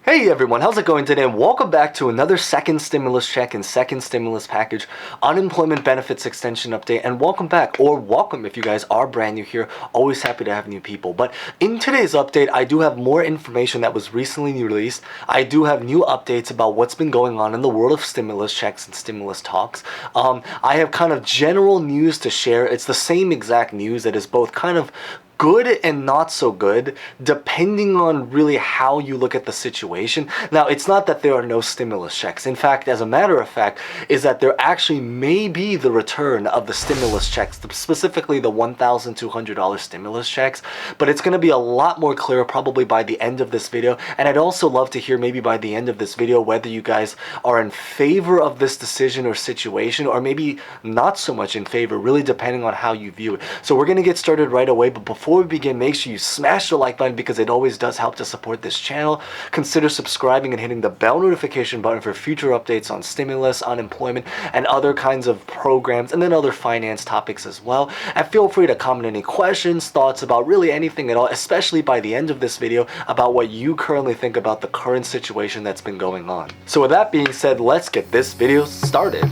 Hey everyone, how's it going today? And welcome back to another second stimulus check and second stimulus package unemployment benefits extension update. And welcome back, or welcome if you guys are brand new here. Always happy to have new people. But in today's update, I do have more information that was recently released. I do have new updates about what's been going on in the world of stimulus checks and stimulus talks. I have kind of general news to share. It's the same exact news that is both kind of good and not so good, depending on really how you look at the situation. Now, it's not that there are no stimulus checks. In fact, as a matter of fact, is that there actually may be the return of the stimulus checks, specifically the $1,200 stimulus checks, but it's going to be a lot more clear probably by the end of this video. And I'd also love to hear maybe by the end of this video whether you guys are in favor of this decision or situation, or maybe not so much in favor, really depending on how you view it. So we're going to get started right away, but before we begin, make sure you smash the like button because it always does help to support this channel. Consider subscribing and hitting the bell notification button for future updates on stimulus, unemployment, and other kinds of programs, and then other finance topics as well. And feel free to comment any questions, thoughts about really anything at all, especially by the end of this video about what you currently think about the current situation that's been going on. So with that being said, let's get this video started.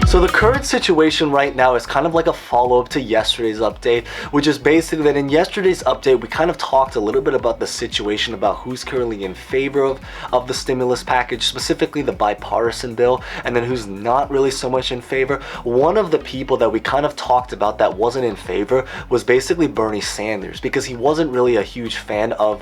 So the current situation right now is kind of like a follow-up to yesterday's update, which is basically that in yesterday's update, we kind of talked a little bit about the situation about who's currently in favor of the stimulus package, specifically the bipartisan bill, and then who's not really so much in favor. One of the people that we kind of talked about that wasn't in favor was basically Bernie Sanders, because he wasn't really a huge fan of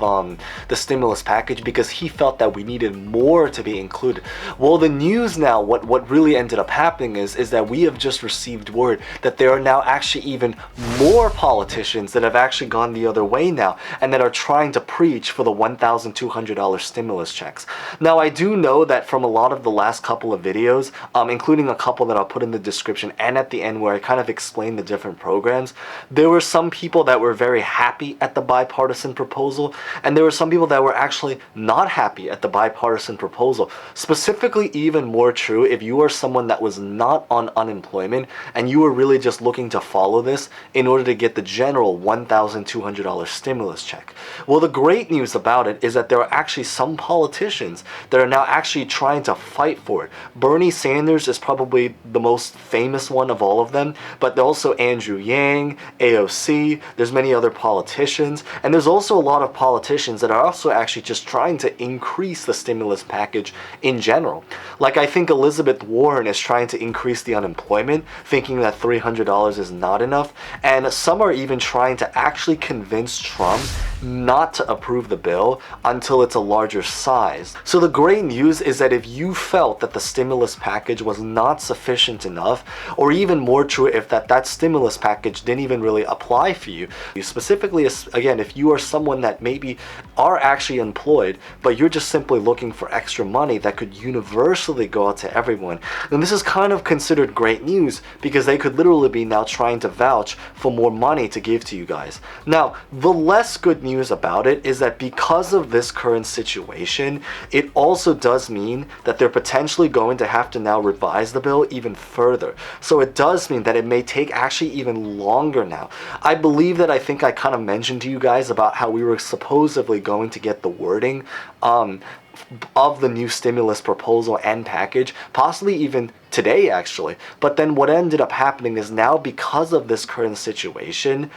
the stimulus package because he felt that we needed more to be included. Well, the news now, what really ended up happening is that we have just received word that there are now actually even more politicians that have actually gone the other way now and that are trying to preach for the $1,200 stimulus checks. Now, I do know that from a lot of the last couple of videos, including a couple that I'll put in the description and at the end where I kind of explain the different programs, there were some people that were very happy at the bipartisan proposal, and there were some people that were actually not happy at the bipartisan proposal. Specifically, even more true if you are someone that was not on unemployment and you were really just looking to follow this in order to get the general $1,200 stimulus check. Well, the great news about it is that there are actually some politicians that are now actually trying to fight for it. Bernie Sanders is probably the most famous one of all of them, but also Andrew Yang, AOC, there's many other politicians, and there's also a lot of politicians that are also actually just trying to increase the stimulus package in general. Like, I think Elizabeth Warren is trying to increase the unemployment, thinking that $300 is not enough, and some are even trying to actually convince Trump not to approve the bill until it's a larger size. So the great news is that if you felt that the stimulus package was not sufficient enough, or even more true, if that stimulus package didn't even really apply for you, specifically, again, if you are someone that maybe are actually employed, but you're just simply looking for extra money that could universally go out to everyone, then this is kind of considered great news because they could literally be now trying to vouch for more money to give to you guys. Now, the less good news about it is that because of this current situation, it also does mean that they're potentially going to have to now revise the bill even further. So it does mean that it may take actually even longer now. I believe that I think I kind of mentioned to you guys about how we were supposedly going to get the wording of the new stimulus proposal and package, possibly even today actually. But then what ended up happening is now, because of this current situation,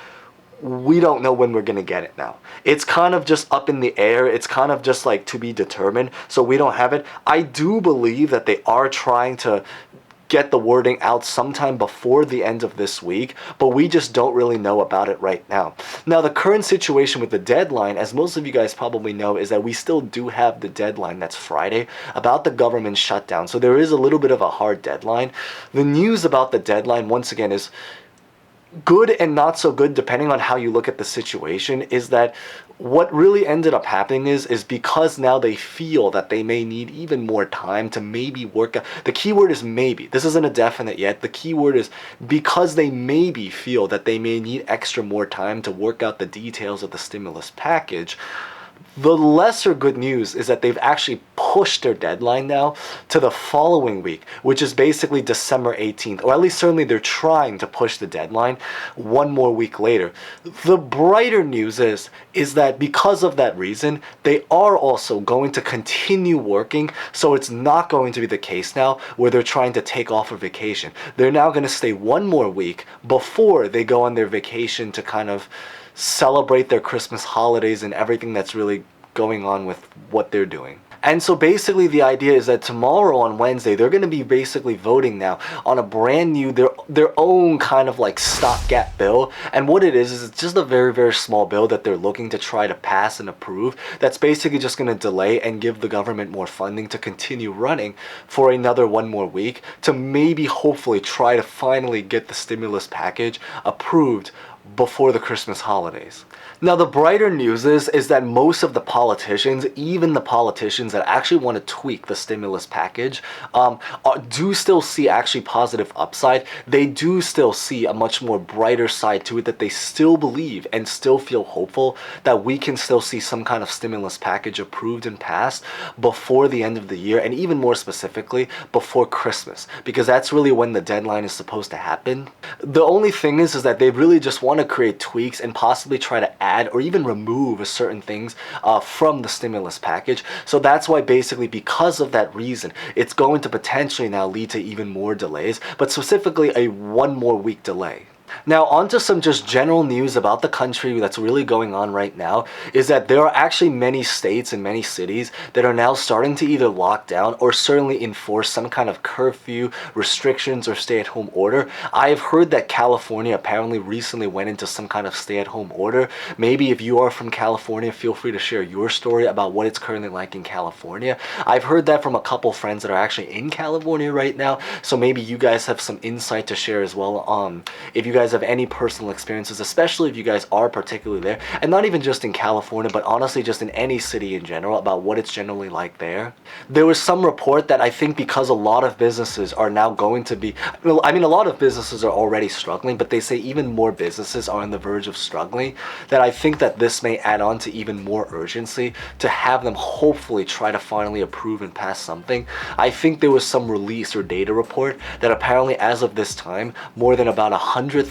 we don't know when we're going to get it now. It's kind of just up in the air. It's kind of just like to be determined. So we don't have it. I do believe that they are trying to get the wording out sometime before the end of this week, but we just don't really know about it right now. Now, the current situation with the deadline, as most of you guys probably know, is that we still do have the deadline, that's Friday, about the government shutdown. So there is a little bit of a hard deadline. The news about the deadline, once again, is good and not so good depending on how you look at the situation, is that what really ended up happening is because now they feel that they may need even more time to maybe work out. The key word is maybe. This isn't a definite yet. The key word is because they maybe feel that they may need extra more time to work out the details of the stimulus package. The lesser good news is that they've actually pushed their deadline now to the following week, which is basically December 18th, or at least certainly they're trying to push the deadline one more week later. The brighter news is that because of that reason, they are also going to continue working, so it's not going to be the case now where they're trying to take off a vacation. They're now going to stay one more week before they go on their vacation to kind of celebrate their Christmas holidays and everything that's really going on with what they're doing. And so basically the idea is that tomorrow on Wednesday, they're going to be basically voting now on a brand new, their own kind of like stopgap bill. And what it is it's just a very, very small bill that they're looking to try to pass and approve. That's basically just going to delay and give the government more funding to continue running for another one more week to maybe hopefully try to finally get the stimulus package approved before the Christmas holidays. Now, the brighter news is that most of the politicians, even the politicians that actually want to tweak the stimulus package, do still see actually positive upside. They do still see a much more brighter side to it, that they still believe and still feel hopeful that we can still see some kind of stimulus package approved and passed before the end of the year, and even more specifically, before Christmas, because that's really when the deadline is supposed to happen. The only thing is that they really just want to create tweaks and possibly try to add or even remove certain things from the stimulus package. So that's why basically because of that reason, it's going to potentially now lead to even more delays, but specifically a one more week delay. Now, onto some just general news about the country that's really going on right now is that there are actually many states and many cities that are now starting to either lock down or certainly enforce some kind of curfew, restrictions, or stay-at-home order. I have heard that California apparently recently went into some kind of stay-at-home order. Maybe if you are from California, feel free to share your story about what it's currently like in California. I've heard that from a couple friends that are actually in California right now, so maybe you guys have some insight to share as well. If you guys have any personal experiences, especially if you guys are particularly there, and not even just in California, but honestly just in any city in general, about what it's generally like there. There was some report that I think because a lot of businesses are now going to be, I mean a lot of businesses are already struggling, but they say even more businesses are on the verge of struggling, that I think that this may add on to even more urgency to have them hopefully try to finally approve and pass something. I think there was some release or data report that apparently as of this time, more than about 100,000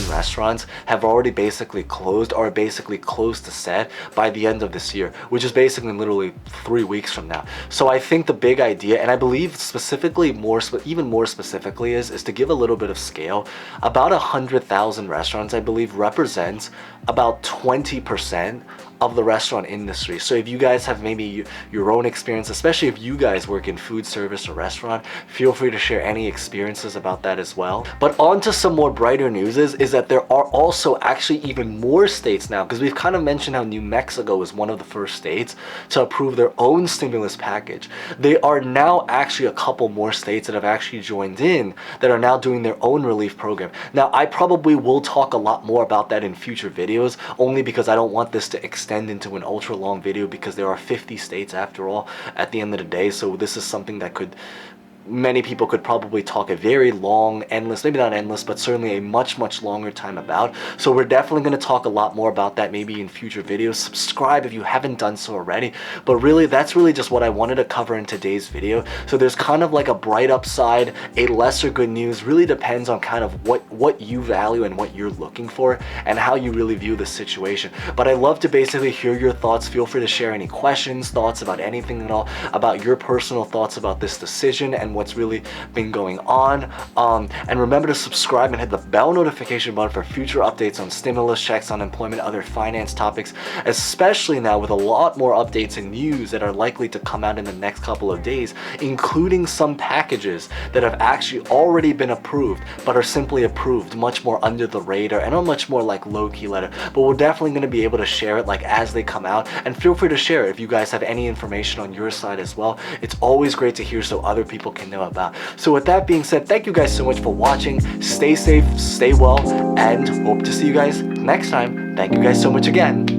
restaurants have already basically closed or are basically close to set by the end of this year, which is basically literally 3 weeks from now. So I think the big idea, and I believe specifically even more specifically is to give a little bit of scale. About 100,000 restaurants, I believe, represents about 20% of the restaurant industry. So if you guys have maybe your own experience, especially if you guys work in food service or restaurant, feel free to share any experiences about that as well. But on to some more brighter news is that there are also actually even more states now, because we've kind of mentioned how New Mexico is one of the first states to approve their own stimulus package. They are now actually a couple more states that have actually joined in that are now doing their own relief program. Now, I probably will talk a lot more about that in future videos, only because I don't want this to extend into an ultra long video, because there are 50 states after all at the end of the day. So this is something that many people could probably talk a very long, endless, maybe not endless, but certainly a much, much longer time about. So we're definitely going to talk a lot more about that maybe in future videos. Subscribe if you haven't done so already. But really, that's really just what I wanted to cover in today's video. So there's kind of like a bright upside, a lesser good news. Really depends on kind of what you value and what you're looking for and how you really view the situation. But I love to basically hear your thoughts. Feel free to share any questions, thoughts about anything at all, about your personal thoughts about this decision and what's really been going on. And remember to subscribe and hit the bell notification button for future updates on stimulus checks, unemployment, other finance topics, especially now with a lot more updates and news that are likely to come out in the next couple of days, including some packages that have actually already been approved but are simply approved much more under the radar and are much more like low-key letter. But we're definitely going to be able to share it like as they come out, and feel free to share if you guys have any information on your side as well. It's always great to hear so other people can know about. So with that being said, thank you guys so much for watching. Stay safe, stay well, and hope to see you guys next time. Thank you guys so much again.